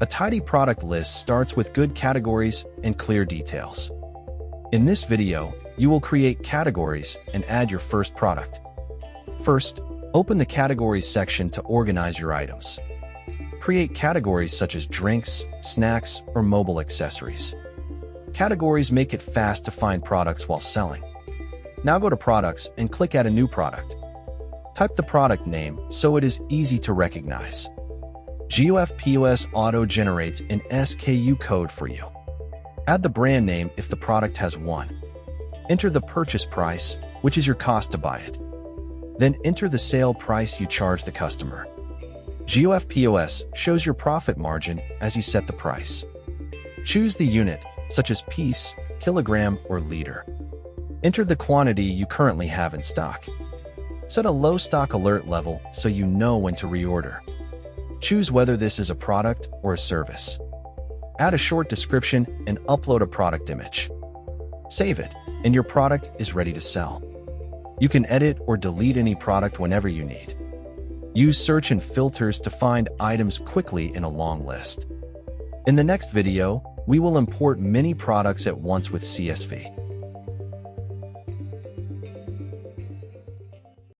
A tidy product list starts with good categories and clear details. In this video, you will create categories and add your first product. First, open the Categories section to organize your items. Create categories such as drinks, snacks, or mobile accessories. Categories make it fast to find products while selling. Now go to Products and click Add a new product. Type the product name so it is easy to recognize. GOF POS auto-generates an SKU code for you. Add the brand name if the product has one. Enter the purchase price, which is your cost to buy it. Then enter the sale price you charge the customer. GOF POS shows your profit margin as you set the price. Choose the unit, such as piece, kilogram, or liter. Enter the quantity you currently have in stock. Set a low stock alert level so you know when to reorder. Choose whether this is a product or a service. Add a short description and upload a product image. Save it, and your product is ready to sell. You can edit or delete any product whenever you need. Use search and filters to find items quickly in a long list. In the next video, we will import many products at once with CSV.